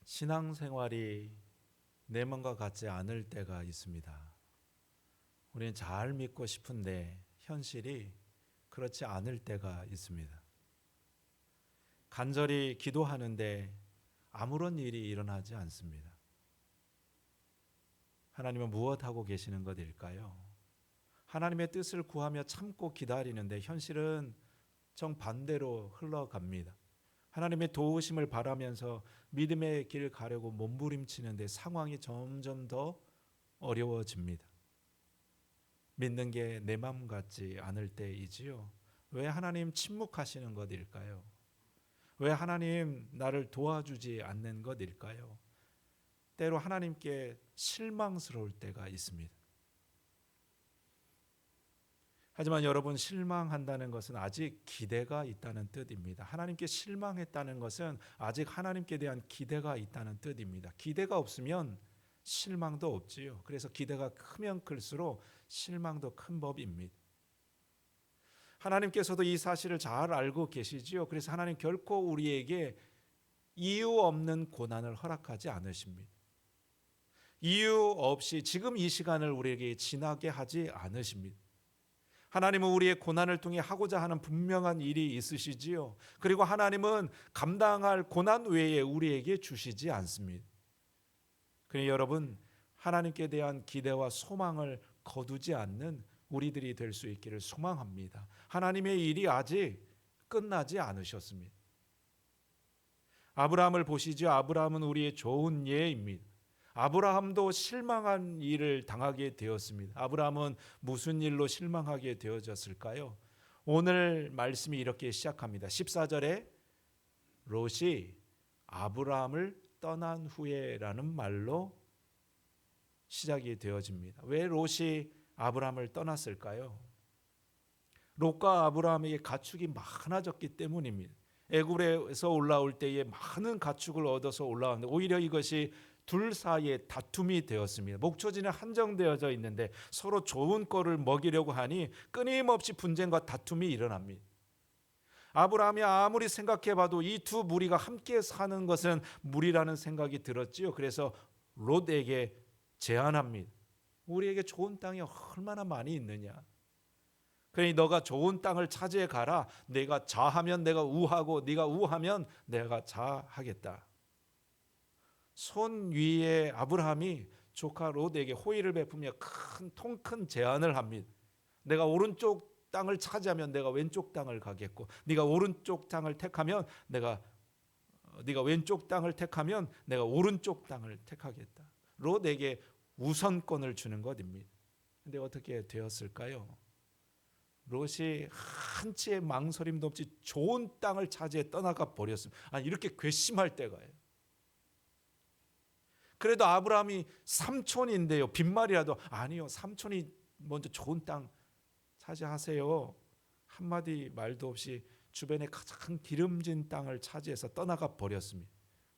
신앙생활이 내 마음과 같지 않을 때가 있습니다. 우리는 잘 믿고 싶은데 현실이 그렇지 않을 때가 있습니다. 간절히 기도하는데 아무런 일이 일어나지 않습니다. 하나님은 무엇하고 계시는 것일까요? 하나님의 뜻을 구하며 참고 기다리는데 현실은 정반대로 흘러갑니다. 하나님의 도우심을 바라면서 믿음의 길을 가려고 몸부림치는데 상황이 점점 더 어려워집니다. 믿는 게 내 마음 같지 않을 때이지요. 왜 하나님 침묵하시는 것일까요? 왜 하나님 나를 도와주지 않는 것일까요? 때로 하나님께 실망스러울 때가 있습니다. 하지만 여러분, 실망한다는 것은 아직 기대가 있다는 뜻입니다. 하나님께 실망했다는 것은 아직 하나님께 대한 기대가 있다는 뜻입니다. 기대가 없으면 실망도 없지요. 그래서 기대가 크면 클수록 실망도 큰 법입니다. 하나님께서도 이 사실을 잘 알고 계시지요. 그래서 하나님 결코 우리에게 이유 없는 고난을 허락하지 않으십니다. 이유 없이 지금 이 시간을 우리에게 지나게 하지 않으십니다. 하나님은 우리의 고난을 통해 하고자 하는 분명한 일이 있으시지요. 그리고 하나님은 감당할 고난 외에 우리에게 주시지 않습니다. 그러니 여러분, 하나님께 대한 기대와 소망을 거두지 않는 우리들이 될 수 있기를 소망합니다. 하나님의 일이 아직 끝나지 않으셨습니다. 아브라함을 보시죠. 아브라함은 우리의 좋은 예입니다. 아브라함도 실망한 일을 당하게 되었습니다. 아브라함은 무슨 일로 실망하게 되어졌을까요? 오늘 말씀이 이렇게 시작합니다. 14절에 롯이 아브라함을 떠난 후에라는 말로 시작이 되어집니다. 왜 롯이 아브라함을 떠났을까요? 롯과 아브라함에게 가축이 많아졌기 때문입니다. 애굽에서 올라올 때에 많은 가축을 얻어서 올라왔는데 오히려 이것이 둘 사이에 다툼이 되었습니다. 목초지는 한정되어져 있는데 서로 좋은 꼴을 먹이려고 하니 끊임없이 분쟁과 다툼이 일어납니다. 아브라함이 아무리 생각해봐도 이 두 무리가 함께 사는 것은 무리라는 생각이 들었지요. 그래서 롯에게 제안합니다. 우리에게 좋은 땅이 얼마나 많이 있느냐. 그러니 너가 좋은 땅을 차지해 가라. 내가 좌하면 내가 우하고 네가 우하면 내가 좌하겠다. 손 위에 아브라함이 조카 롯에게 호의를 베푸며 통 큰 제안을 합니다. 내가 오른쪽 땅을 차지하면 내가 왼쪽 땅을 가겠고 네가 오른쪽 땅을 택하면 네가 왼쪽 땅을 택하면 내가 오른쪽 땅을 택하겠다. 롯에게 우선권을 주는 것입니다. 그런데 어떻게 되었을까요? 롯이 한치의 망설임도 없이 좋은 땅을 차지해 떠나가 버렸습니다. 아니, 이렇게 괘씸할 때가요. 그래도 아브라함이 삼촌인데요, 빈말이라도 아니요, 삼촌이 먼저 좋은 땅 차지하세요. 한마디 말도 없이 주변에 가장 기름진 땅을 차지해서 떠나가 버렸습니다.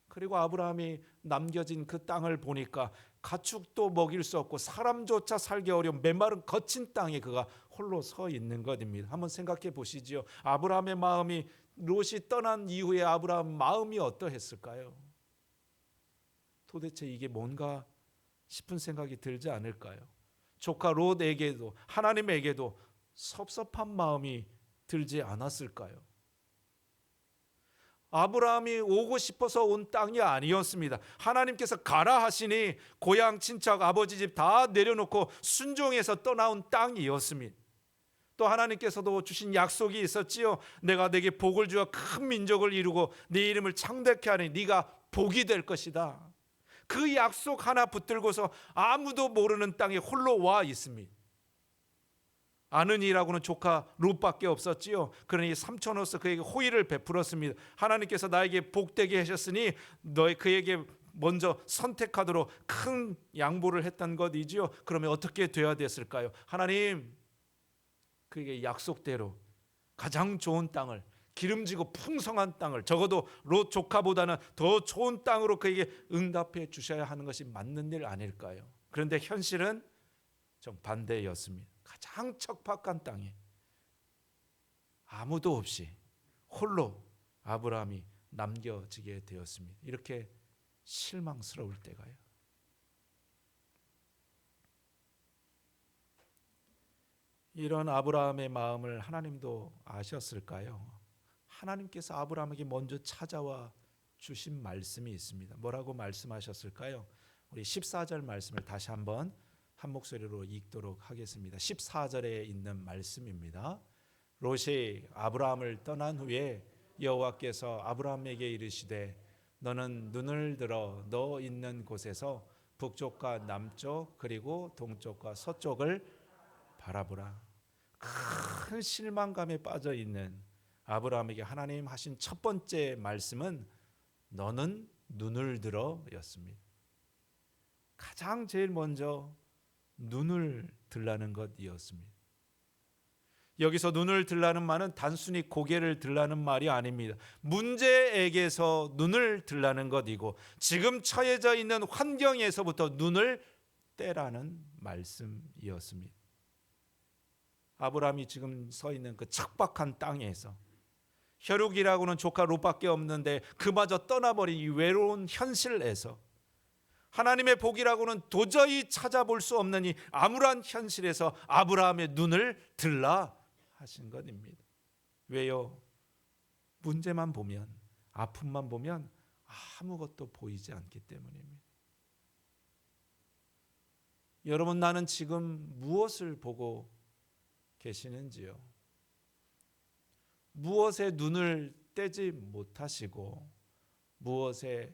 그리고 아브라함이 남겨진 그 땅을 보니까 가축도 먹일 수 없고 사람조차 살기 어려운 메마른 거친 땅에 그가 홀로 서 있는 것입니다. 한번 생각해 보시지요. 아브라함의 마음이 롯이 떠난 이후에 아브라함 마음이 어떠했을까요? 도대체 이게 뭔가 싶은 생각이 들지 않을까요? 조카 롯에게도 하나님에게도 섭섭한 마음이 들지 않았을까요? 아브라함이 오고 싶어서 온 땅이 아니었습니다. 하나님께서 가라 하시니 고향 친척 아버지 집 다 내려놓고 순종해서 떠나온 땅이었습니다. 또 하나님께서도 주신 약속이 있었지요. 내가 네게 복을 주어 큰 민족을 이루고 네 이름을 창대케 하니 네가 복이 될 것이다. 그 약속 하나 붙들고서 아무도 모르는 땅에 홀로 와 있습니다. 아는 이라고는 조카 롯밖에 없었지요. 그러니 삼촌으로서 그에게 호의를 베풀었습니다. 하나님께서 나에게 복되게 하셨으니 그에게 먼저 선택하도록 큰 양보를 했던 것이지요. 그러면 어떻게 되어야 됐을까요? 하나님, 그에게 약속대로 가장 좋은 땅을, 기름지고 풍성한 땅을, 적어도 롯 조카보다는 더 좋은 땅으로 그에게 응답해 주셔야 하는 것이 맞는 일 아닐까요? 그런데 현실은 정반대였습니다. 가장 척박한 땅에 아무도 없이 홀로 아브라함이 남겨지게 되었습니다. 이렇게 실망스러울 때가요. 이런 아브라함의 마음을 하나님도 아셨을까요? 하나님께서 아브라함에게 먼저 찾아와 주신 말씀이 있습니다. 뭐라고 말씀하셨을까요? 우리 14절 말씀을 다시 한번 한 목소리로 읽도록 하겠습니다. 14절에 있는 말씀입니다. 롯이 아브라함을 떠난 후에 여호와께서 아브라함에게 이르시되 너는 눈을 들어 너 있는 곳에서 북쪽과 남쪽 그리고 동쪽과 서쪽을 바라보라. 큰 실망감에 빠져 있는 아브라함에게 하나님 하신 첫 번째 말씀은 너는 눈을 들어 였습니다. 가장 제일 먼저 눈을 들라는 것이었습니다. 여기서 눈을 들라는 말은 단순히 고개를 들라는 말이 아닙니다. 문제에게서 눈을 들라는 것이고 지금 처해져 있는 환경에서부터 눈을 떼라는 말씀이었습니다. 아브라함이 지금 서 있는 그 척박한 땅에서 혈육이라고는 조카 롯밖에 없는데 그마저 떠나버린 이 외로운 현실에서 하나님의 복이라고는 도저히 찾아볼 수 없는 이 암울한 현실에서 아브라함의 눈을 들라 하신 것입니다. 왜요? 문제만 보면, 아픔만 보면 아무것도 보이지 않기 때문입니다. 여러분, 나는 지금 무엇을 보고 계시는지요? 무엇에 눈을 떼지 못하시고 무엇에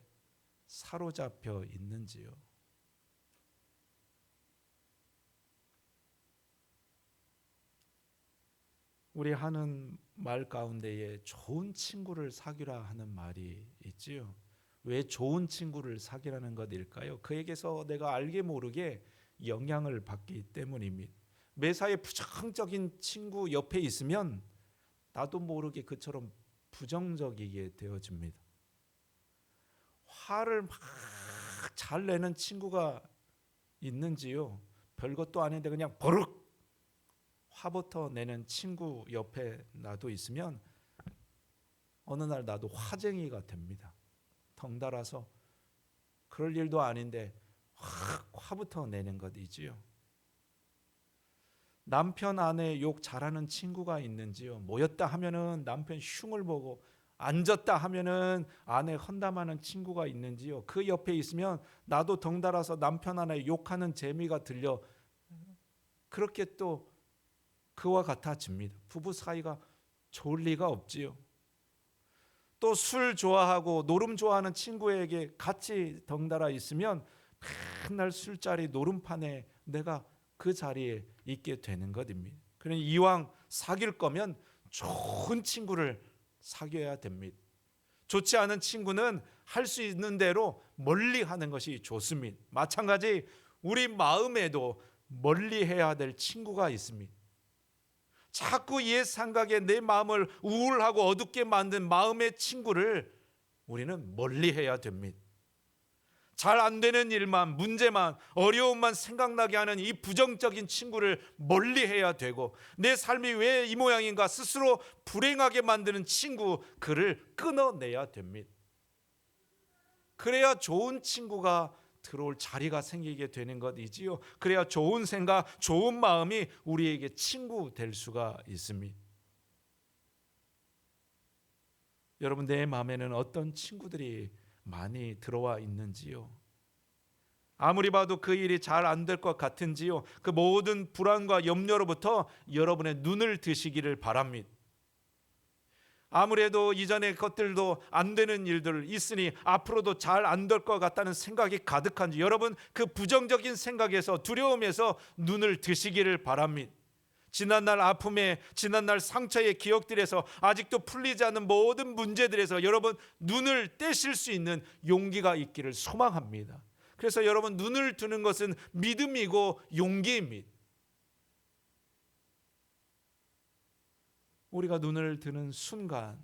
사로잡혀 있는지요? 우리 하는 말 가운데에 좋은 친구를 사귀라 하는 말이 있지요. 왜 좋은 친구를 사귀라는 것일까요? 그에게서 내가 알게 모르게 영향을 받기 때문입니다. 매사에 부정적인 친구 옆에 있으면 나도 모르게 그처럼 부정적이게 되어집니다. 화를 막 잘 내는 친구가 있는지요? 별것도 아닌데 그냥 버럭 화부터 내는 친구 옆에 나도 있으면 어느 날 나도 화쟁이가 됩니다. 덩달아서 그럴 일도 아닌데 화부터 내는 것이지요. 남편 아내 욕 잘하는 친구가 있는지요? 모였다 하면은 남편 흉을 보고 앉았다 하면은 아내 헌담하는 친구가 있는지요? 그 옆에 있으면 나도 덩달아서 남편 아내 욕하는 재미가 들려 그렇게 또 그와 같아집니다. 부부 사이가 좋을 리가 없지요. 또 술 좋아하고 노름 좋아하는 친구에게 같이 덩달아 있으면 맨날 술자리 노름판에 내가 그 자리에 있게 되는 것입니다. 그러니 이왕 사귈 거면 좋은 친구를 사귀어야 됩니다. 좋지 않은 친구는 할 수 있는 대로 멀리 하는 것이 좋습니다. 마찬가지 우리 마음에도 멀리 해야 될 친구가 있습니다. 자꾸 옛 생각에 내 마음을 우울하고 어둡게 만든 마음의 친구를 우리는 멀리 해야 됩니다. 잘 안 되는 일만, 문제만, 어려움만 생각나게 하는 이 부정적인 친구를 멀리 해야 되고 내 삶이 왜 이 모양인가 스스로 불행하게 만드는 친구, 그를 끊어내야 됩니다. 그래야 좋은 친구가 들어올 자리가 생기게 되는 것이지요. 그래야 좋은 생각, 좋은 마음이 우리에게 친구 될 수가 있습니다. 여러분, 내 마음에는 어떤 친구들이 많이 들어와 있는지요? 아무리 봐도 그 일이 잘 안 될 것 같은지요? 그 모든 불안과 염려로부터 여러분의 눈을 드시기를 바랍니다. 아무래도 이전의 것들도 안 되는 일들 있으니 앞으로도 잘 안 될 것 같다는 생각이 가득한지 여러분 그 부정적인 생각에서 두려움에서 눈을 드시기를 바랍니다. 지난날 아픔에 지난날 상처의 기억들에서 아직도 풀리지 않는 모든 문제들에서 여러분 눈을 떼실 수 있는 용기가 있기를 소망합니다. 그래서 여러분 눈을 뜨는 것은 믿음이고 용기입니다. 우리가 눈을 드는 순간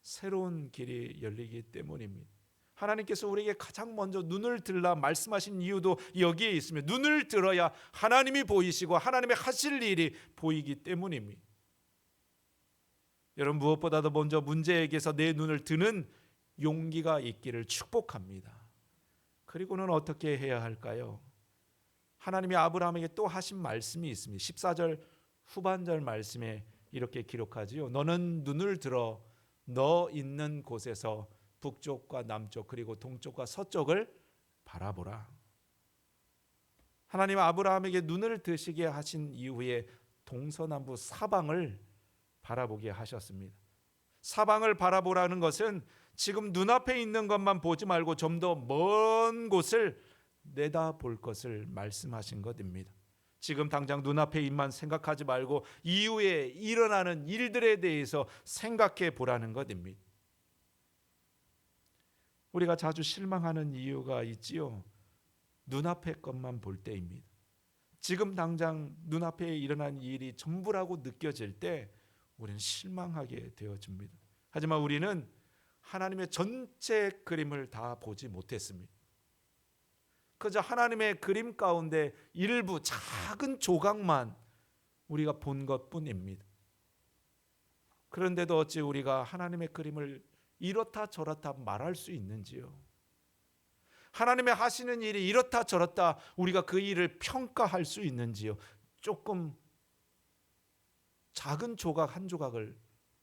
새로운 길이 열리기 때문입니다. 하나님께서 우리에게 가장 먼저 눈을 들라 말씀하신 이유도 여기에 있습니다. 눈을 들어야 하나님이 보이시고 하나님의 하실 일이 보이기 때문입니다. 여러분 무엇보다도 먼저 문제에게서 내 눈을 드는 용기가 있기를 축복합니다. 그리고는 어떻게 해야 할까요? 하나님이 아브라함에게 또 하신 말씀이 있습니다. 14절 후반절 말씀에 이렇게 기록하지요. 너는 눈을 들어 너 있는 곳에서 북쪽과 남쪽 그리고 동쪽과 서쪽을 바라보라. 하나님 아브라함에게 눈을 드시게 하신 이후에 동서남북 사방을 바라보게 하셨습니다. 사방을 바라보라는 것은 지금 눈앞에 있는 것만 보지 말고 좀 더 먼 곳을 내다볼 것을 말씀하신 것입니다. 지금 당장 눈앞에 일만 생각하지 말고 이후에 일어나는 일들에 대해서 생각해 보라는 것입니다. 우리가 자주 실망하는 이유가 있지요. 눈앞의 것만 볼 때입니다. 지금 당장 눈앞에 일어난 일이 전부라고 느껴질 때 우리는 실망하게 되어집니다. 하지만 우리는 하나님의 전체 그림을 다 보지 못했습니다. 그저 하나님의 그림 가운데 일부 작은 조각만 우리가 본 것뿐입니다. 그런데도 어찌 우리가 하나님의 그림을 이렇다 저렇다 말할 수 있는지요? 하나님의 하시는 일이 이렇다 저렇다 우리가 그 일을 평가할 수 있는지요? 조금 작은 조각 한 조각을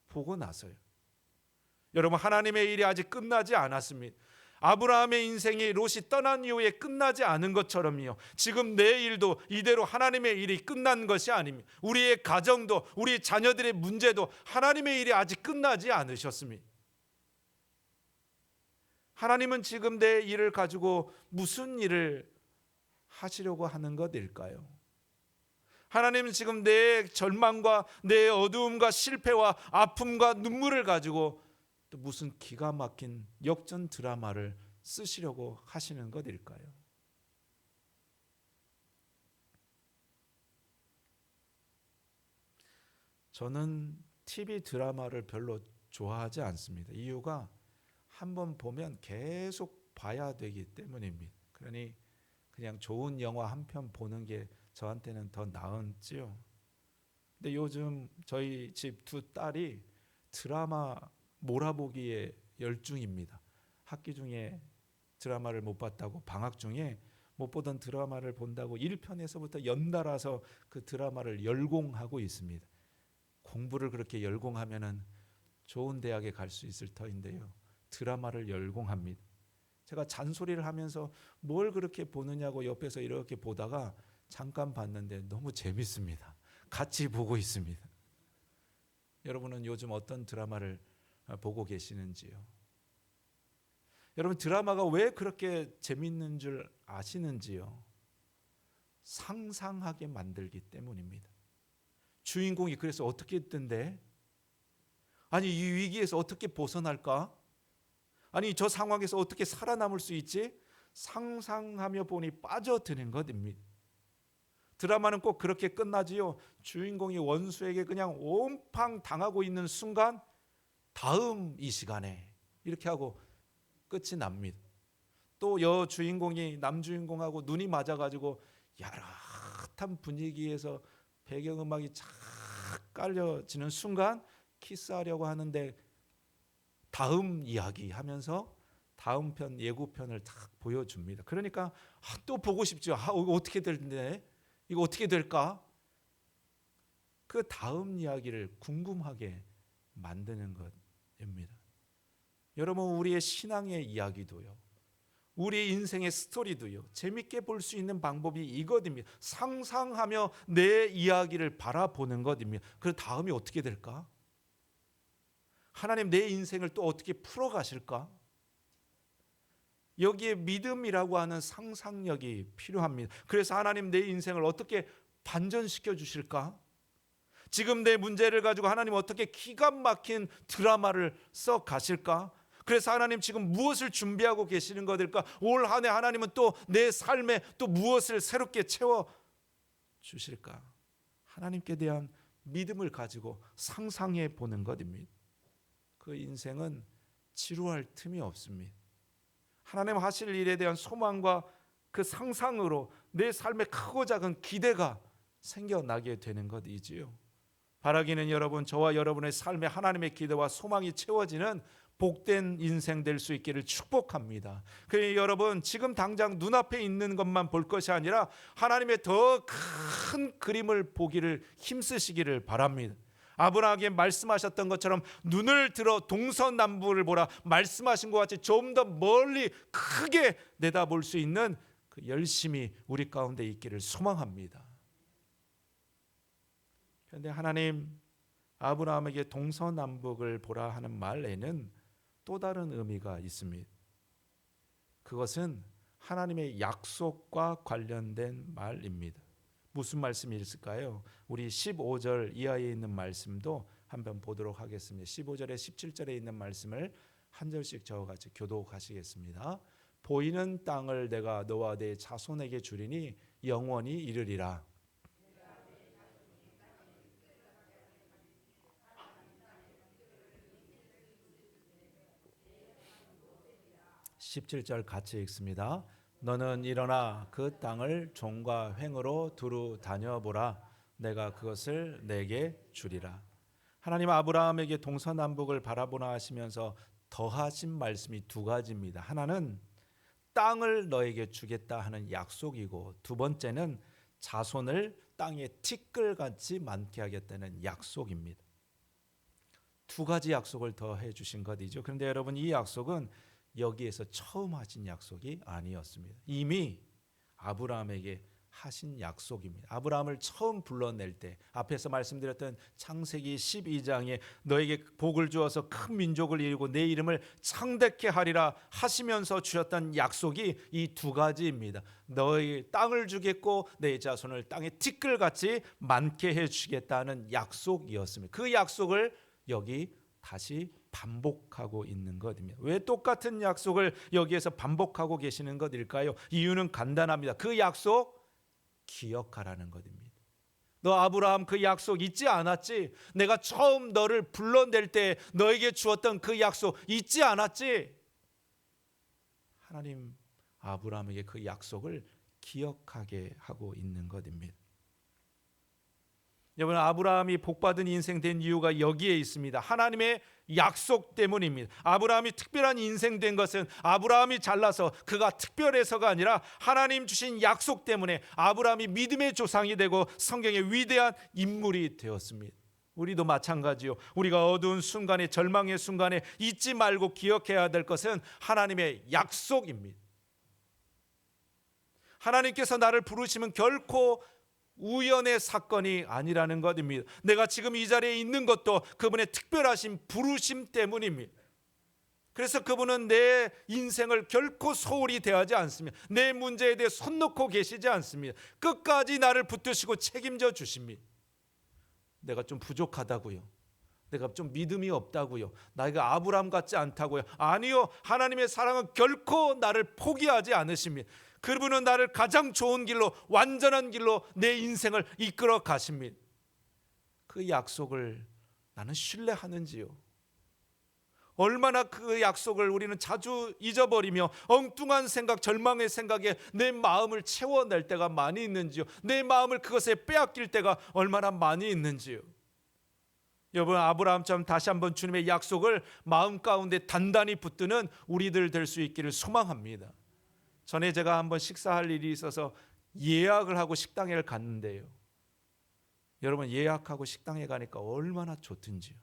보고 나서요. 여러분, 하나님의 일이 아직 끝나지 않았습니다. 아브라함의 인생이 롯이 떠난 이후에 끝나지 않은 것처럼요. 지금 내 일도 이대로 하나님의 일이 끝난 것이 아닙니다. 우리의 가정도 우리 자녀들의 문제도 하나님의 일이 아직 끝나지 않으셨습니다. 하나님은 지금 내 일을 가지고 무슨 일을 하시려고 하는 것일까요? 하나님은 지금 내 절망과 내 어두움과 실패와 아픔과 눈물을 가지고 또 무슨 기가 막힌 역전 드라마를 쓰시려고 하시는 것일까요? 저는 TV 드라마를 별로 좋아하지 않습니다. 이유가 한번 보면 계속 봐야 되기 때문입니다. 그러니 그냥 좋은 영화 한 편 보는 게 저한테는 더 나은지요. 근데 요즘 저희 집 두 딸이 드라마 몰아보기에 열중입니다. 학기 중에 드라마를 못 봤다고 방학 중에 못 보던 드라마를 본다고 1편에서부터 연달아서 그 드라마를 열공하고 있습니다. 공부를 그렇게 열공하면은 좋은 대학에 갈 수 있을 터인데요. 드라마를 열공합니다. 제가 잔소리를 하면서 뭘 그렇게 보느냐고 옆에서 이렇게 보다가 잠깐 봤는데 너무 재밌습니다. 같이 보고 있습니다. 여러분은 요즘 어떤 드라마를 보고 계시는지요? 여러분, 드라마가 왜 그렇게 재밌는 줄 아시는지요? 상상하게 만들기 때문입니다. 주인공이 그래서 어떻게 했던데? 아니, 이 위기에서 어떻게 벗어날까? 아니, 저 상황에서 어떻게 살아남을 수 있지? 상상하며 보니 빠져드는 것입니다. 드라마는 꼭 그렇게 끝나지요. 주인공이 원수에게 그냥 온팡 당하고 있는 순간 다음 이 시간에 이렇게 하고 끝이 납니다. 또 여주인공이 남주인공하고 눈이 맞아가지고 야릇한 분위기에서 배경음악이 착 깔려지는 순간 키스하려고 하는데 다음 이야기 하면서 다음 편 예고편을 딱 보여줍니다. 그러니까 또 보고 싶죠. 이거 어떻게 될텐데? 이거 어떻게 될까? 그 다음 이야기를 궁금하게 만드는 것입니다. 여러분, 우리의 신앙의 이야기도요, 우리 인생의 스토리도요, 재밌게 볼 수 있는 방법이 이것입니다. 상상하며 내 이야기를 바라보는 것입니다. 그 다음이 어떻게 될까? 하나님 내 인생을 또 어떻게 풀어가실까? 여기에 믿음이라고 하는 상상력이 필요합니다. 그래서 하나님 내 인생을 어떻게 반전시켜 주실까? 지금 내 문제를 가지고 하나님 어떻게 기가 막힌 드라마를 써 가실까? 그래서 하나님 지금 무엇을 준비하고 계시는 것일까? 올 한 해 하나님은 또 내 삶에 또 무엇을 새롭게 채워 주실까? 하나님께 대한 믿음을 가지고 상상해 보는 것입니다. 그 인생은 지루할 틈이 없습니다. 하나님 하실 일에 대한 소망과 그 상상으로 내 삶에 크고 작은 기대가 생겨나게 되는 것이지요. 바라기는 여러분, 저와 여러분의 삶에 하나님의 기대와 소망이 채워지는 복된 인생 될 수 있기를 축복합니다. 그러니 여러분, 지금 당장 눈앞에 있는 것만 볼 것이 아니라 하나님의 더 큰 그림을 보기를 힘쓰시기를 바랍니다. 아브라함에게 말씀하셨던 것처럼 눈을 들어 동서남북을 보라 말씀하신 것 같이 좀 더 멀리 크게 내다볼 수 있는 그 열심이 우리 가운데 있기를 소망합니다. 그런데 하나님 아브라함에게 동서남북을 보라 하는 말에는 또 다른 의미가 있습니다. 그것은 하나님의 약속과 관련된 말입니다. 무슨 말씀이 있을까요? 우리 15절 이하에 있는 말씀도 한번 보도록 하겠습니다. 15절에 17절에 있는 말씀을 한 절씩 저와 같이 교독하시겠습니다. 보이는 땅을 내가 너와 네 자손에게 주리니 영원히 이르리라. 17절 같이 읽습니다. 너는 일어나 그 땅을 종과 횡으로 두루 다녀보라. 내가 그것을 내게 주리라. 하나님 아브라함에게 동서남북을 바라보나 하시면서 더하신 말씀이 두 가지입니다. 하나는 땅을 너에게 주겠다 하는 약속이고, 두 번째는 자손을 땅에 티끌같이 많게 하겠다는 약속입니다. 두 가지 약속을 더해 주신 것이죠. 그런데 여러분, 이 약속은 여기에서 처음 하신 약속이 아니었습니다. 이미 아브라함에게 하신 약속입니다. 아브라함을 처음 불러낼 때 앞에서 말씀드렸던 창세기 12장에 너에게 복을 주어서 큰 민족을 이루고 내 이름을 창대케 하리라 하시면서 주셨던 약속이 이 두 가지입니다. 너의 땅을 주겠고 내 자손을 땅에 티끌같이 많게 해주겠다는 약속이었습니다. 그 약속을 여기 다시 반복하고 있는 것입니다. 왜 똑같은 약속을 여기에서 반복하고 계시는 것일까요? 이유는 간단합니다. 그 약속 기억하라는 것입니다. 너 아브라함 그 약속 잊지 않았지? 내가 처음 너를 불러낼 때 너에게 주었던 그 약속 잊지 않았지? 하나님 아브라함에게 그 약속을 기억하게 하고 있는 것입니다. 여러분, 아브라함이 복받은 인생 된 이유가 여기에 있습니다. 하나님의 약속 때문입니다. 아브라함이 특별한 인생 된 것은 아브라함이 잘나서 그가 특별해서가 아니라 하나님 주신 약속 때문에 아브라함이 믿음의 조상이 되고 성경의 위대한 인물이 되었습니다. 우리도 마찬가지요. 우리가 어두운 순간에, 절망의 순간에 잊지 말고 기억해야 될 것은 하나님의 약속입니다. 하나님께서 나를 부르시면 결코 우연의 사건이 아니라는 것입니다. 내가 지금 이 자리에 있는 것도 그분의 특별하신 부르심 때문입니다. 그래서 그분은 내 인생을 결코 소홀히 대하지 않습니다. 내 문제에 대해 손 놓고 계시지 않습니다. 끝까지 나를 붙드시고 책임져 주십니다. 내가 좀 부족하다고요? 내가 좀 믿음이 없다고요? 나이가 아브라함 같지 않다고요? 아니요, 하나님의 사랑은 결코 나를 포기하지 않으십니다. 그분은 나를 가장 좋은 길로, 완전한 길로 내 인생을 이끌어 가십니다. 그 약속을 나는 신뢰하는지요? 얼마나 그 약속을 우리는 자주 잊어버리며 엉뚱한 생각, 절망의 생각에 내 마음을 채워낼 때가 많이 있는지요? 내 마음을 그것에 빼앗길 때가 얼마나 많이 있는지요? 여러분, 아브라함처럼 다시 한번 주님의 약속을 마음 가운데 단단히 붙드는 우리들 될 수 있기를 소망합니다. 전에 제가 한번 식사할 일이 있어서 예약을 하고 식당에 갔는데요, 여러분, 예약하고 식당에 가니까 얼마나 좋든지요.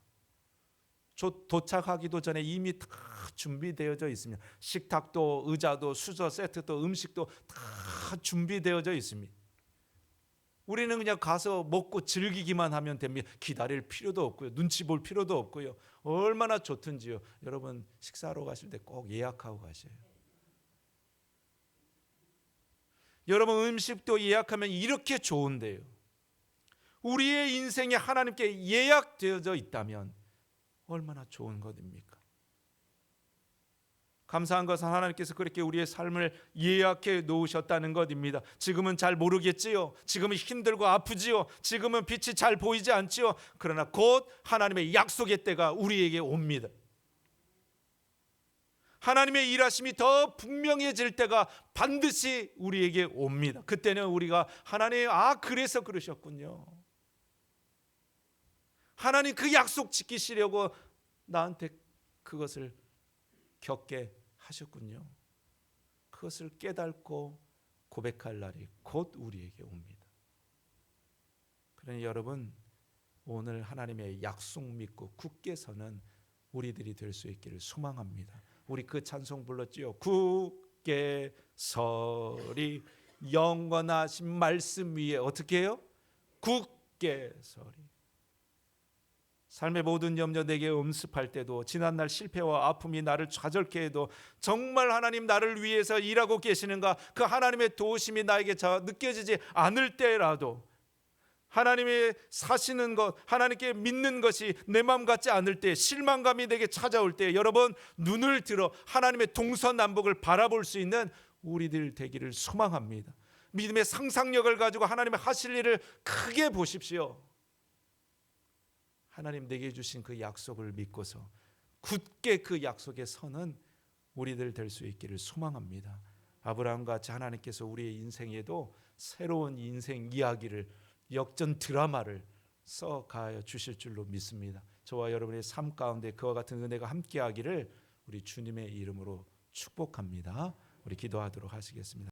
도착하기도 전에 이미 다 준비되어져 있습니다. 식탁도, 의자도, 수저 세트도, 음식도 다 준비되어져 있습니다. 우리는 그냥 가서 먹고 즐기기만 하면 됩니다. 기다릴 필요도 없고요, 눈치 볼 필요도 없고요. 얼마나 좋든지요. 여러분, 식사하러 가실 때 꼭 예약하고 가셔요. 여러분, 음식도 예약하면 이렇게 좋은데요, 우리의 인생이 하나님께 예약되어져 있다면 얼마나 좋은 것입니까? 감사한 것은 하나님께서 그렇게 우리의 삶을 예약해 놓으셨다는 것입니다. 지금은 잘 모르겠지요. 지금은 힘들고 아프지요. 지금은 빛이 잘 보이지 않지요. 그러나 곧 하나님의 약속의 때가 우리에게 옵니다. 하나님의 일하심이 더 분명해질 때가 반드시 우리에게 옵니다. 그때는 우리가 하나님, 그래서 그러셨군요. 하나님 그 약속 지키시려고 나한테 그것을 겪게 하셨군요. 그것을 깨닫고 고백할 날이 곧 우리에게 옵니다. 그러니 여러분, 오늘 하나님의 약속 믿고 굳게 서는 우리들이 될 수 있기를 소망합니다. 우리 그 찬송 불렀지요. 굳게 서리 영원하신 말씀 위에 어떻게 해요? 굳게 서리. 삶의 모든 염려 내게 음습할 때도, 지난날 실패와 아픔이 나를 좌절케 해도 정말 하나님 나를 위해서 일하고 계시는가, 그 하나님의 도우심이 나에게 느껴지지 않을 때라도, 하나님이 사시는 것, 하나님께 믿는 것이 내 마음 같지 않을 때, 실망감이 내게 찾아올 때, 여러분 눈을 들어 하나님의 동서남북을 바라볼 수 있는 우리들 되기를 소망합니다. 믿음의 상상력을 가지고 하나님의 하실 일을 크게 보십시오. 하나님 내게 주신 그 약속을 믿고서 굳게 그 약속에 서는 우리들 될 수 있기를 소망합니다. 아브라함같이 하나님께서 우리의 인생에도 새로운 인생 이야기를, 역전 드라마를 써가 주실 줄로 믿습니다. 저와 여러분의 삶 가운데 그와 같은 은혜가 함께하기를 우리 주님의 이름으로 축복합니다. 우리 기도하도록 하시겠습니다.